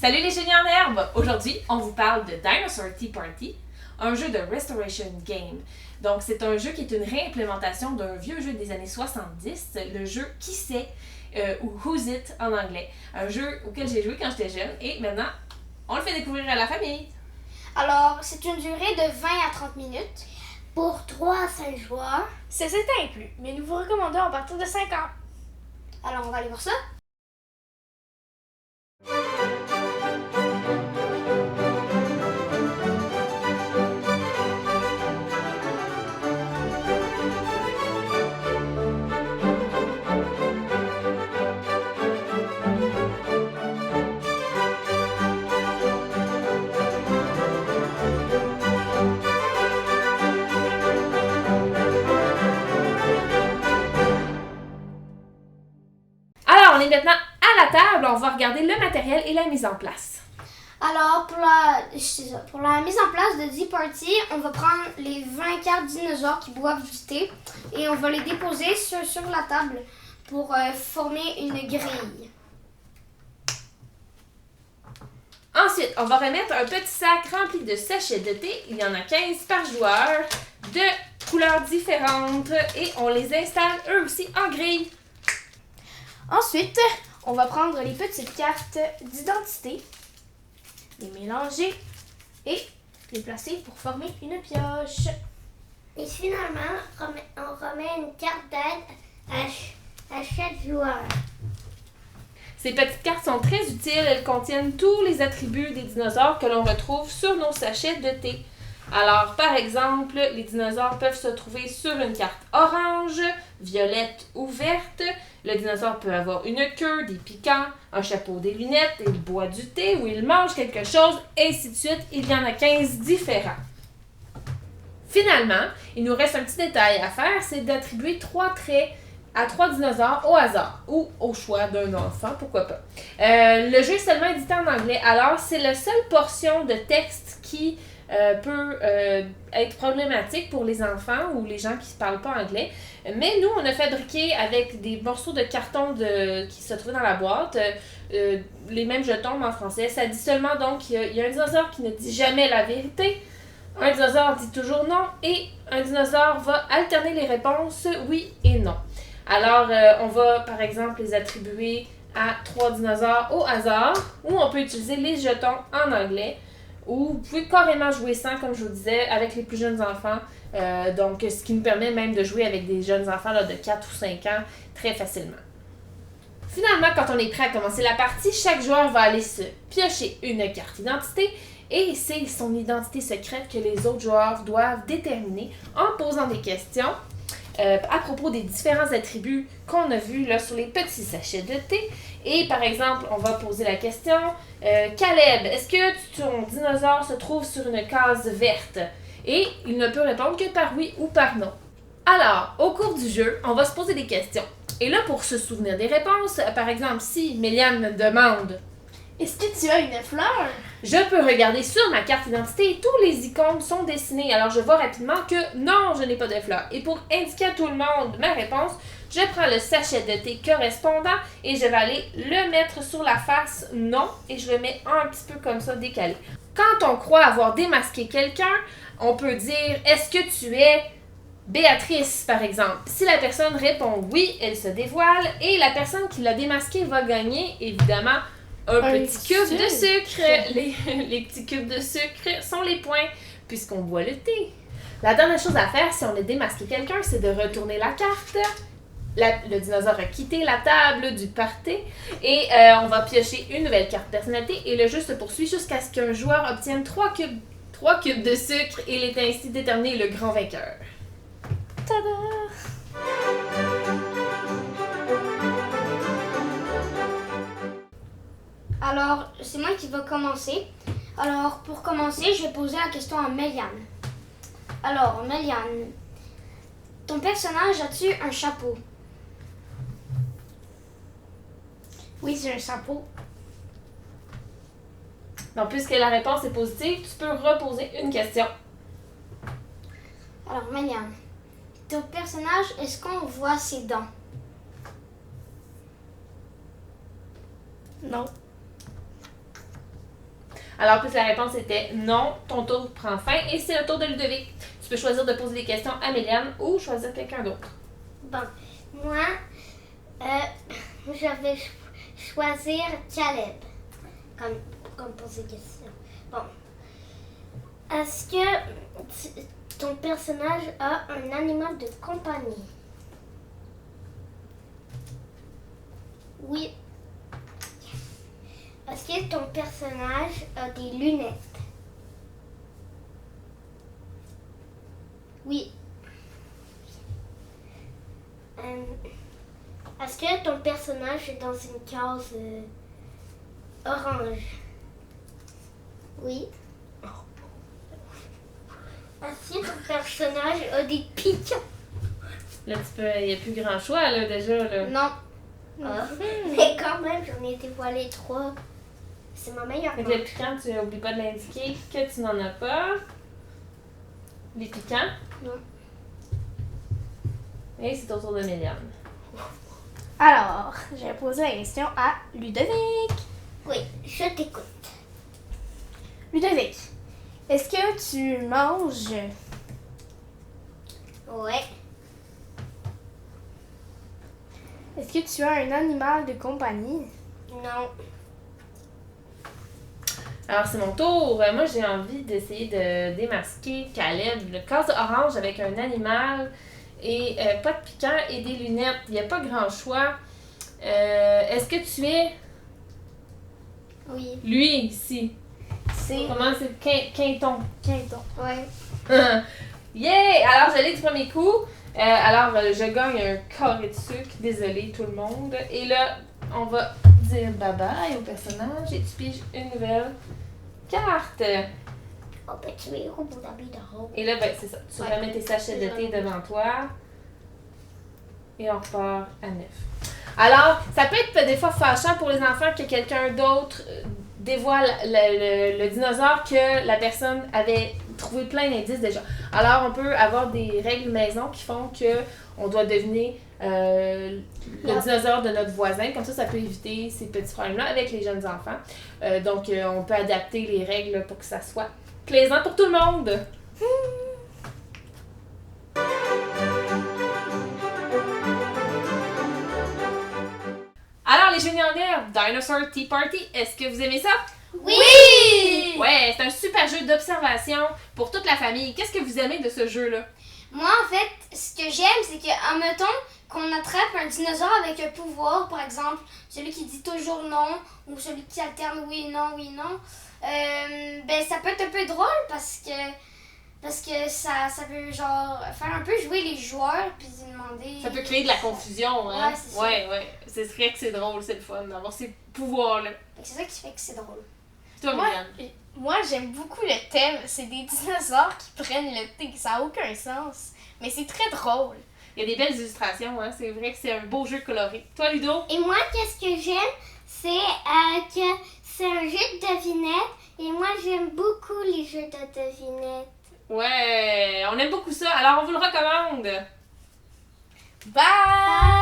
Salut les génies en herbe! Aujourd'hui, on vous parle de Dinosaur Tea Party, un jeu de Restoration Game. Donc, c'est un jeu qui est une réimplémentation d'un vieux jeu des années 70, le jeu Qui sait ou Who's It en anglais. Un jeu auquel j'ai joué quand j'étais jeune et maintenant, on le fait découvrir à la famille. Alors, c'est une durée de 20 à 30 minutes. Pour 3 à 5 joueurs. C'est inclus, mais nous vous recommandons à partir de 5 ans. Alors, on va aller voir ça. Alors, on est maintenant à la table, on va regarder le matériel et la mise en place. Alors, pour la mise en place de Tea Party, on va prendre les 20 cartes dinosaures qui boivent du thé et on va les déposer sur la table pour former une grille. Ensuite, on va remettre un petit sac rempli de sachets de thé. Il y en a 15 par joueur, de couleurs différentes et on les installe eux aussi en grille. Ensuite, on va prendre les petites cartes d'identité, les mélanger et les placer pour former une pioche. Et finalement, on remet une carte d'aide à chaque joueur. Ces petites cartes sont très utiles, elles contiennent tous les attributs des dinosaures que l'on retrouve sur nos sachets de thé. Alors, par exemple, les dinosaures peuvent se trouver sur une carte orange, violette ou verte. Le dinosaure peut avoir une queue, des piquants, un chapeau, des lunettes, il boit du thé ou il mange quelque chose, ainsi de suite. Il y en a 15 différents. Finalement, il nous reste un petit détail à faire, c'est d'attribuer 3 traits à 3 dinosaures au hasard ou au choix d'un enfant, pourquoi pas. Le jeu est seulement édité en anglais, alors c'est la seule portion de texte qui peut être problématique pour les enfants ou les gens qui ne parlent pas anglais. Mais nous, on a fabriqué avec des morceaux de carton qui se trouvaient dans la boîte, les mêmes jetons mais en français. Ça dit seulement donc il y a un dinosaure qui ne dit jamais la vérité, un dinosaure dit toujours non et un dinosaure va alterner les réponses oui et non. Alors, on va par exemple les attribuer à 3 dinosaures au hasard ou on peut utiliser les jetons en anglais. Ou vous pouvez carrément jouer sans, comme je vous disais, avec les plus jeunes enfants. Donc, ce qui nous permet même de jouer avec des jeunes enfants là, de 4 ou 5 ans très facilement. Finalement, quand on est prêt à commencer la partie, chaque joueur va aller se piocher une carte d'identité et c'est son identité secrète que les autres joueurs doivent déterminer en posant des questions à propos des différents attributs qu'on a vus là, sur les petits sachets de thé. Et par exemple, on va poser la question Caleb, est-ce que ton dinosaure se trouve sur une case verte? Et il ne peut répondre que par oui ou par non. Alors, au cours du jeu, on va se poser des questions. Et là, pour se souvenir des réponses, par exemple, si Méliane me demande Est-ce que tu as une fleur? je peux regarder sur ma carte d'identité et tous les icônes sont dessinées. Alors, je vois rapidement que non, je n'ai pas de fleurs. Et pour indiquer à tout le monde ma réponse, je prends le sachet de thé correspondant et je vais aller le mettre sur la face non et je le mets un petit peu comme ça décalé. Quand on croit avoir démasqué quelqu'un, on peut dire « Est-ce que tu es Béatrice, par exemple? » Si la personne répond « Oui », elle se dévoile et la personne qui l'a démasqué va gagner, évidemment, un petit cube de sucre. Les petits cubes de sucre sont les points puisqu'on boit le thé. La dernière chose à faire si on a démasqué quelqu'un, c'est de retourner la carte. Le dinosaure a quitté la table du party et on va piocher une nouvelle carte personnalité et le jeu se poursuit jusqu'à ce qu'un joueur obtienne 3 cubes de sucre et il est ainsi déterminé le grand vainqueur. Tada! Alors, c'est moi qui vais commencer. Alors, pour commencer, je vais poser la question à Méliane. Alors, Méliane, ton personnage as-tu un chapeau? Oui, c'est un chapeau. Donc, puisque la réponse est positive, tu peux reposer une question. Alors, Méliane, ton personnage, est-ce qu'on voit ses dents? Non. Alors, plus la réponse était non, ton tour prend fin et c'est le tour de Ludovic. Tu peux choisir de poser des questions à Méliane ou choisir quelqu'un d'autre. Bon, moi, je vais choisir Caleb comme poser question. Bon. Est-ce que ton personnage a un animal de compagnie? Oui. Est-ce que ton personnage a des lunettes? Oui. Est-ce que ton personnage est dans une case orange? Oui. Est-ce que ton personnage a des piquants? Là, il n'y a plus grand choix, là, déjà. Là. Non. Ah. Mais quand même, j'en ai dévoilé 3. C'est ma meilleure. Avec le piquant, tu n'oublies pas de l'indiquer que tu n'en as pas. Les piquants? Non. Et c'est au tour de Méliane. Alors, je vais poser la question à Ludovic. Oui, je t'écoute. Ludovic, est-ce que tu manges? Ouais. Est-ce que tu as un animal de compagnie? Non. Alors, c'est mon tour. Moi, j'ai envie d'essayer de démasquer Caleb. Le case orange avec un animal et pas de piquant et des lunettes. Il n'y a pas grand choix. Est-ce que tu es Oui. lui ici? C'est Comment c'est? Quinton. Quinton. Ouais. Yeah! Alors, je l'ai du premier coup. Alors, je gagne un carré de sucre. Désolée, tout le monde. Et là, on va dire bye-bye au personnage et tu piges une nouvelle carte. Oh, ben, tu es au bout d'habit de haut. Et là, ben, c'est ça. Tu remets tes sachets de thé devant toi. Et on repart à 9. Alors, ça peut être des fois fâchant pour les enfants que quelqu'un d'autre dévoile le dinosaure que la personne avait trouvé plein d'indices déjà. Alors, on peut avoir des règles maison qui font que on doit deviner le dinosaure de notre voisin. Comme ça peut éviter ces petits problèmes-là avec les jeunes enfants. Donc, on peut adapter les règles pour que ça soit plaisant pour tout le monde. Alors, les génies en guerre, Dinosaur Tea Party, est-ce que vous aimez ça? Oui! Ouais, c'est un super jeu d'observation pour toute la famille. Qu'est-ce que vous aimez de ce jeu-là? Moi, en fait, ce que j'aime, c'est que, admettons qu'on attrape un dinosaure avec un pouvoir, par exemple, celui qui dit toujours non, ou celui qui alterne oui, non, ben ça peut être un peu drôle parce que ça peut genre faire un peu jouer les joueurs puis demander. Ça peut créer de la confusion, hein? Ouais, c'est ça. Ouais. C'est vrai que c'est drôle, c'est le fun d'avoir ces pouvoirs-là. C'est ça qui fait que c'est drôle. Toi, Moi, Myriam? moi, j'aime beaucoup le thème. C'est des dinosaures qui prennent le thé. Ça n'a aucun sens. Mais c'est très drôle. Il y a des belles illustrations, hein? C'est vrai que c'est un beau jeu coloré. Toi, Ludo? Et moi, qu'est-ce que j'aime, c'est que c'est un jeu de devinettes. Et moi, j'aime beaucoup les jeux de devinettes. Ouais, on aime beaucoup ça. Alors, on vous le recommande. Bye!